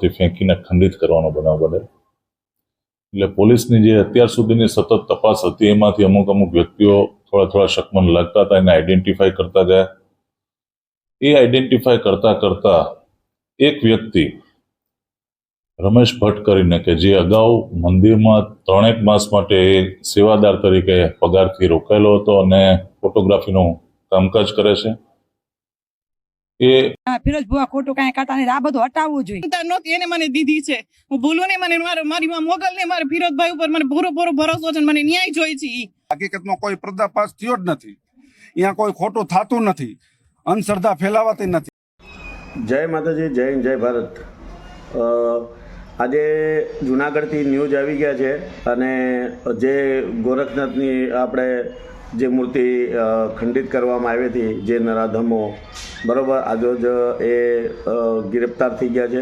ઉપરથી ફેંકીને ખંડિત કરવાનો બનાવ બને. એટલે પોલીસની જે અત્યાર સુધીની સતત તપાસ હતી એમાંથી અમુક વ્યક્તિઓ થોડા શકમન લાગતા હતા, એને આઈડેન્ટિફાય કરતા ગયા. એ આઈડેન્ટિફાય કરતા એક વ્યક્તિ રમેશ ભટ્ટ કરીને, કે જે અગાઉ મંદિરમાં 3 માસ માટે સેવાદાર તરીકે પગારથી રોકાયેલો હતો અને ફોટોગ્રાફીનું કામકાજ કરે છે, એ ફિરોજ ભુવા ખોટું કાંઈ કાઢતા નહીં, આ બધું હટાવવું જોઈએ. નહોતી એને મને દીધી છે, હું ભૂલું ને મને મારી મોગલ ને મારે ફિરોજભાઈ ઉપર મને પૂરો ભરોસો છે, મને ન્યાય જોઈએ છે. હકીકતનો કોઈ પર્દાફાશ થયો જ નથી, અહીંયા કોઈ ખોટું થતું નથી, અંધશ્રદ્ધા ફેલાવાતી નથી. જય માતાજી, જય હિન્દ, જય ભારત. આજે જુનાગઢથી ન્યૂઝ આવી ગયા છે અને જે ગોરખનાથની આપણે જે મૂર્તિ ખંડિત કરવામાં આવી હતી, જે નરાધમો બરાબર આજોજ એ ગિરફ્તાર થઈ ગયા છે,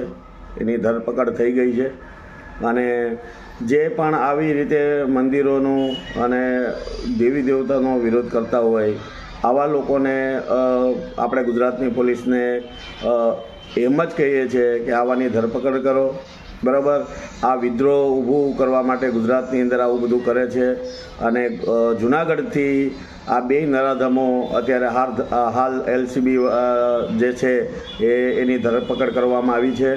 એની ધરપકડ થઈ ગઈ છે. અને જે પણ આવી રીતે મંદિરોનું અને દેવી દેવતાનો વિરોધ કરતા હોય આવા લોકોને આપણે ગુજરાતની પોલીસને એમ જ કહીએ છીએ કે આવાની ધરપકડ કરો. બરાબર, આ વિદ્રોહ ઊભું કરવા માટે ગુજરાતની અંદર આવું બધું કરે છે. અને જુનાગઢથી આ 2 નરાધમો અત્યારે હાલ LCB જે છે એની ધરપકડ કરવામાં આવી છે.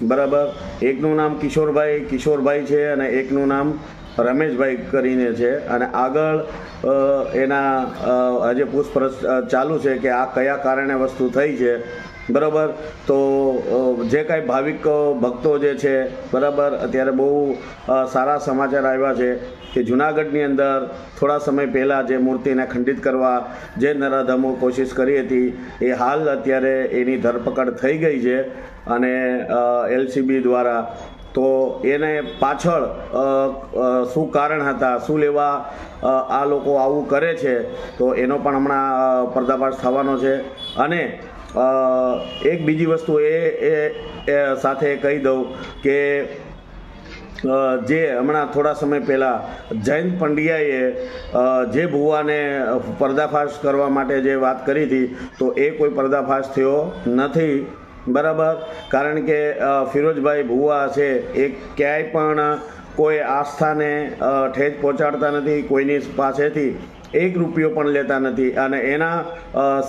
બરાબર, એકનું નામ કિશોરભાઈ છે અને એકનું નામ રમેશભાઈ કરીને છે. અને આગળ એના હજે પૂછપરછ ચાલુ છે કે આ કયા કારણે વસ્તુ થઈ છે. બરાબર, તો જે કાંઈ ભાવિક ભક્તો જે છે બરાબર, અત્યારે બહુ સારા સમાચાર આવ્યા છે કે જુનાગઢની અંદર થોડા સમય પહેલાં જે મૂર્તિને ખંડિત કરવા જે નરાધમો કોશિશ કરી હતી એ હાલ અત્યારે એની ધરપકડ થઈ ગઈ છે અને LCB દ્વારા. તો એને પાછળ શું કારણ હતા, શું લેવા આ લોકો આવું કરે છે, તો એનો પણ હમણાં પર્દાફાશ થવાનો છે. અને એક બીજી વસ્તુ એ સાથે કહી દઉં કે જે હમણાં થોડા સમય પહેલાં જયંત પંડ્યાએ જે ભુવાને પર્દાફાશ કરવા માટે જે વાત કરી હતી, તો એ કોઈ પર્દાફાશ થયો નથી. બરાબર, કારણ કે ફિરોજભાઈ ભુવા છે એ ક્યાંય પણ કોઈ આસ્થાને ઠેસ પહોંચાડતા નથી, કોઈની પાસેથી 1 રૂપિયો પણ લેતા નથી. અને એના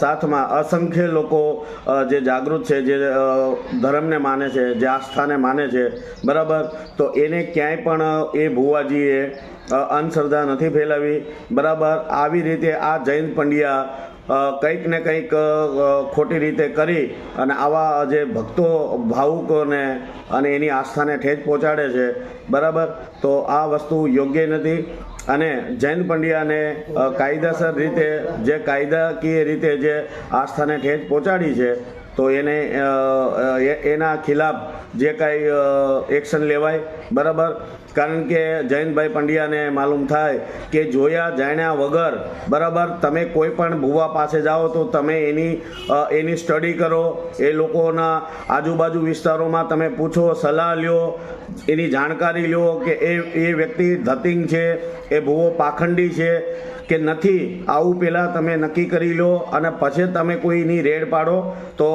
સાથમાં અસંખ્ય લોકો જે જાગૃત છે, જે ધર્મને માને છે, જે આસ્થાને માને છે. બરાબર, તો એને ક્યાંય પણ એ ભુવાજીએ અંધશ્રદ્ધા નથી ફેલાવી. બરાબર, આવી રીતે આ જયંત પંડ્યા કંઈક ને કંઈક ખોટી રીતે કરી અને આવા જે ભક્તો ભાવુકોને અને એની આસ્થાને ઠેસ પહોંચાડે છે. બરાબર, તો આ વસ્તુ યોગ્ય નથી. અને જયંત પંડ્યાને કાયદેસર રીતે જે કાયદાકીય રીતે જે આસ્થાને ઠેસ પહોંચાડી છે, તો એને એના ખિલાફ જે કાંઈ એક્શન લેવાય. બરાબર, કારણ કે જયંતભાઈ પંડ્યાને માલુમ થાય કે જોયા જાણ્યા વગર બરાબર તમે કોઈ પણ ભુવા પાસે જાઓ તો તમે એની સ્ટડી કરો, એ લોકોના આજુબાજુ વિસ્તારોમાં તમે પૂછો, સલાહ લ્યો, એની જાણકારી લ્યો કે એ વ્યક્તિ ધતિંગ છે, એ ભુવો પાખંડી છે કે નથી. આવું પહેલાં તમે નક્કી કરી લો અને પછી તમે કોઈની રેડ પાડો તો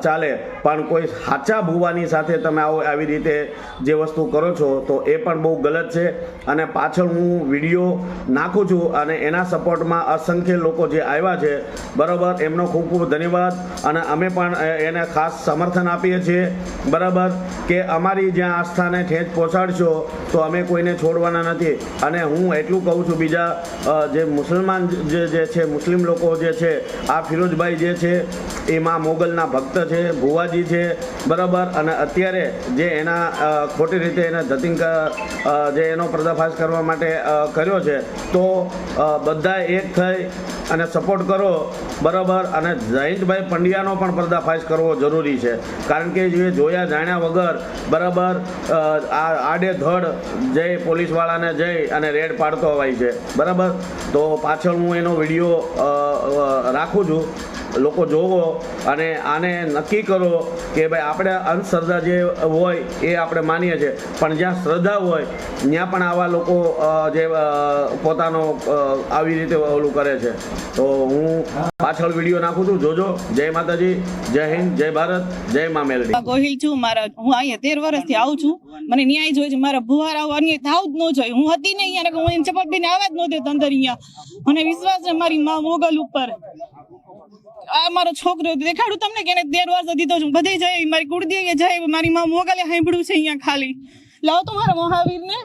ચાલે. પણ કોઈ સાચા ભુવાની સાથે તમે આવી રીતે જે વસ્તુ કરો છો તો એ પણ બહુ ગલત છે. અને પાછળ હું વિડીયો નાખું છું અને એના સપોર્ટમાં અસંખ્ય લોકો જે આવ્યા છે બરાબર, એમનો ખૂબ ખૂબ ધન્યવાદ. અને અમે પણ એને ખાસ સમર્થન આપીએ છીએ. બરાબર, કે અમારી જ્યાં આસ્થાને ઠેસ પહોંચાડશો તો અમે કોઈને છોડવાના નથી. અને હું એટલું કહું છું, બીજા જે મુસલમાન જે છે, મુસ્લિમ લોકો જે છે, આ ફિરોજભાઈ જે છે એ માં મોગલના ભક્ત છે, ભુવાજી છે. બરાબર, અને અત્યારે જે એના ખોટી રીતે એને ધતિંગ જે એનો પર્દાફાશ કરવા માટે કર્યો છે, તો બધા એક થઈ અને સપોર્ટ કરો. બરાબર, અને જયંતભાઈ પંડ્યાનો પણ પર્દાફાશ કરવો જરૂરી છે, કારણ કે જે જોયા જાણ્યા વગર બરાબર આડેધડ જઈ પોલીસવાળાને જઈ અને રેડ પાડતો હોય છે. બરાબર, તો પાછળ હું એનો વિડીયો રાખું છું લોકો જોવો અને આને નક્કી કરો કે ભાઈ આપણે અંધશ્રદ્ધા જે હોય એ આપણે માનીએ છીએ, પણ જ્યાં શ્રદ્ધા હોય ત્યાં પણ આવા લોકો જે પોતાનો આવી રીતે ઓલું કરે છે. તો હું પાછળ વિડીયો નાખું છું, જોજો. જય માતાજી, જય હિન્દ, જય ભારત, જય મા મેલડી. ગોહિલ છું. હું અહીંયા 13 વર્ષથી આવું છું. મને ન્યાય જોઈએ છે. મારા ભુવારા અન્યાય થાવું જ ન જોઈએ. હું હતી નહીં અહીંયા, હું ચપ્પલ પહેરીને આવવા જ ન દેતા અંદર અહીંયા. મને વિશ્વાસ છે મારી મા મોગલ ઉપર. આ મારો છોકરો દેખાડું તમને કે એને 13 વર્ષ દીધો છું. બધે જાય, મારી કુળદેવીએ જાય, મારી મા મોગલે સાંભળ્યું છે અહીંયા. ખાલી લાવો તો મારા મહાવીરને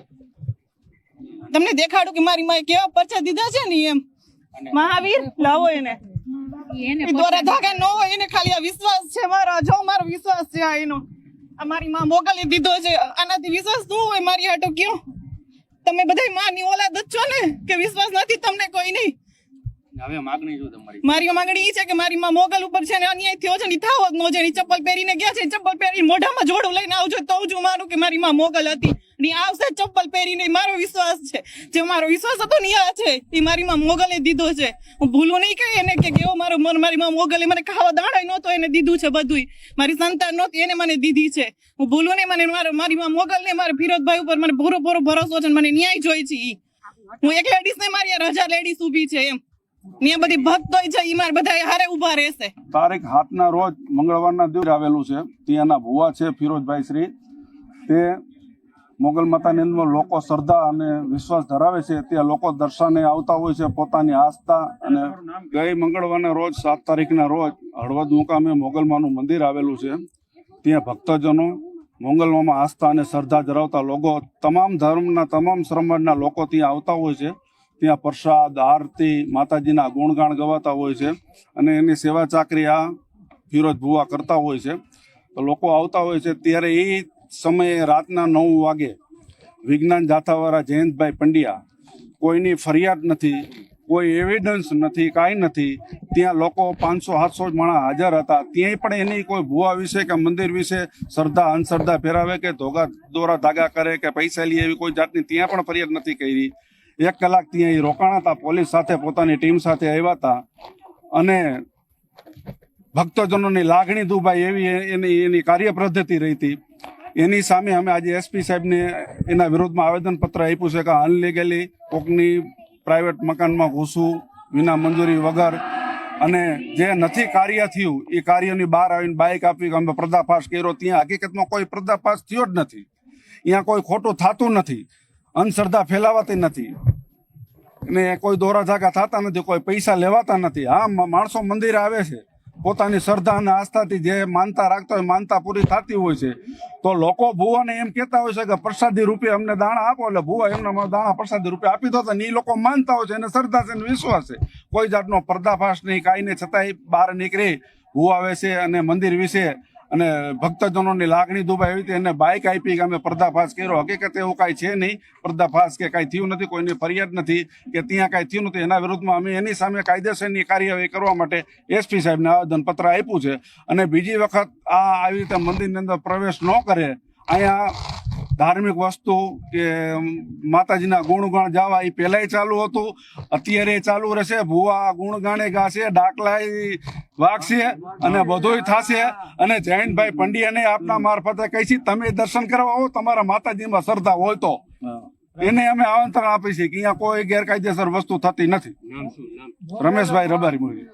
તમને દેખાડું કે મારી માએ કેવા પરચા દીધા છે ને એમ. મહાવીર લાવો એને. દ્વારા ધાગા ન હોય એને ખાલી આ વિશ્વાસ છે મારો. જો મારો વિશ્વાસ છે આ એનો. આ મારી માં મોગલે દીધો છે. આનાથી વિશ્વાસ શું હોય મારી હાટો કયો? તમે બધા માની ઓલાદ જ છો ને કે વિશ્વાસ નથી તમને કોઈ નહીં. મારી માંગણી એ છે કે મારી માં મોગલ ઉપર છે ને અન્યાય થયો છે ને થાવ જ ન છે. ચપ્પલ પહેરીને ગયા છે, ચપ્પલ પહેરીને મોઢામાં જોડું લઈને આવજો તો જ હું માનું કે મારી માં મોગલ હતી. આવશે ચપ્પલ પહેરીને. મારો વિશ્વાસ છે, જે મારો વિશ્વાસ હતો ને આ છે એ મારી માં મોગલે દીધો છે. હું ભૂલું નહીં કહી એને કે કેવો મારો મન. મારી માં મોગલે મને ખાવા દાણા નહોતો એને દીધું છે બધું. મારી સંતાન નહોતી એને મને દીધી છે. હું ભૂલું નહીં. મને મારી માં મોગલ ને મારા ફિરોજભાઈ ઉપર મને પૂરો ભરોસો છે. મને ન્યાય જોઈ છે. હું એક લેડીઝ ને મારી રજા લેડીઝ ઉભી છે એમ. ત્યાં બધી ભક્તો છે એ મારે બધા હારે ઉભા રહેશે. તારીખ 7ના રોજ મંગળવારના દિવસે આવેલું છે. ત્યાંના ભુવા છે ફિરોજભાઈ શ્રી. તે મોગલ માતાની અંદર લોકો શ્રદ્ધા અને વિશ્વાસ ધરાવે છે. ત્યાં લોકો દર્શને આવતા હોય છે પોતાની આસ્થા. અને ગઈ મંગળવારના રોજ 7 તારીખના રોજ હળવદ મુકામે મોગલમાનું મંદિર આવેલું છે. ત્યાં ભક્તજનો મોગલમામાં આસ્થા અને શ્રદ્ધા ધરાવતા લોકો, તમામ ધર્મના તમામ સમાજના લોકો ત્યાં આવતા હોય છે. ત્યાં પ્રસાદ, આરતી, માતાજીના ગુણગાન ગવાતા હોય છે અને એની સેવા ચાકરી આ ફિરોજ ભુવા કરતા હોય છે. તો લોકો આવતા હોય છે. ત્યારે એ સમયે રાતના 9 વાગે વિજ્ઞાન જાથાવાળા જયંતભાઈ પંડ્યા, કોઈની ફરિયાદ નથી, કોઈ એવિડન્સ નથી, કાંઈ નથી. ત્યાં લોકો 500-700 માણસ હાજર હતા. ત્યાંય પણ એની કોઈ ભુવા વિશે કે મંદિર વિશે શ્રદ્ધા અંધશ્રદ્ધા ફેરાવે કે દોરા ધાગા કરે કે પૈસા લે એવી કોઈ જાતની ત્યાં પણ ફરિયાદ નથી કરી. 1 કલાક ત્યાં એ રોકાણા હતા. પોલીસ સાથે પોતાની ટીમ સાથે આવ્યા હતા અને ભક્તજનોની લાગણી દુભાઈ એવી એની કાર્ય પદ્ધતિ રહી હતી. એની સામે અમે આજે એસપી સાહેબને એના વિરોધમાં આવેદનપત્ર આપ્યું છે કે અનલીગલી કોકની પ્રાઇવેટ મકાનમાં ઘૂસવું વિના મંજૂરી વગર અને જે નથી કાર્ય થયું એ કાર્યની બહાર આવીને બાઇક આપી અમે પર્દાફાશ કર્યો. ત્યાં હકીકતમાં કોઈ પર્દાફાશ થયો જ નથી. અહીંયા કોઈ ખોટું થતું નથી, અંધશ્રદ્ધા ફેલાવાતી નથી ને કોઈ દોરા ધાગા થતા નથી, કોઈ પૈસા લેવાતા નથી. હા, માણસો મંદિરે આવે છે પોતાની શ્રદ્ધા અને આસ્થાથી જે માનતા રાખતા હોય માનતા પૂરી થતી હોય છે. તો લોકો ભુવાને એમ કહેતા હોય છે કે પ્રસાદી રૂપે અમને દાણા આપો, એટલે ભુવા એમને દાણા પ્રસાદી રૂપે આપી દો. એ લોકો માનતા હોય છે, એને શ્રદ્ધા છે, એને વિશ્વાસ છે. કોઈ જાતનો પર્દાફાશ નહીં, કાંઈ નહીં. છતાંય બહાર નીકળી ભુવા આવે છે અને મંદિર વિશે અને ભક્તજનોની લાગણી દુભાઈ એવી એને બાઇક આપી કે અમે પર્દાફાશ કર્યો. હકીકત એવું કાંઈ છે નહીં. પર્દાફાશ કે કાંઈ થયું નથી, કોઈની ફરિયાદ નથી કે ત્યાં કાંઈ થયું નથી. એના વિરુદ્ધમાં અમે એની સામે કાયદેસરની કાર્યવાહી કરવા માટે એસપી સાહેબને આવેદનપત્ર આપ્યું છે. અને બીજી વખત આવી રીતે મંદિરની અંદર પ્રવેશ ન કરે. અહીંયા ધાર્મિક વસ્તુ કે માતાજીના ગુણગાન ગાવા એ પહેલાંય ચાલુ હતું, અત્યારે ચાલુ રહેશે. ભુવા ગુણગાને ગાશે, ડાકલા વાગશે અને બધુંય થશે. અને જયંતભાઈ પંડ્યાને આપના મારફતે કહી છે તમે દર્શન કરવા આવો, તમારા માતાજીમાં શ્રદ્ધા હોય તો એને અમે આમંત્રણ આપી છે કે અહીંયા કોઈ ગેરકાયદેસર વસ્તુ થતી નથી. રમેશભાઈ રબારી.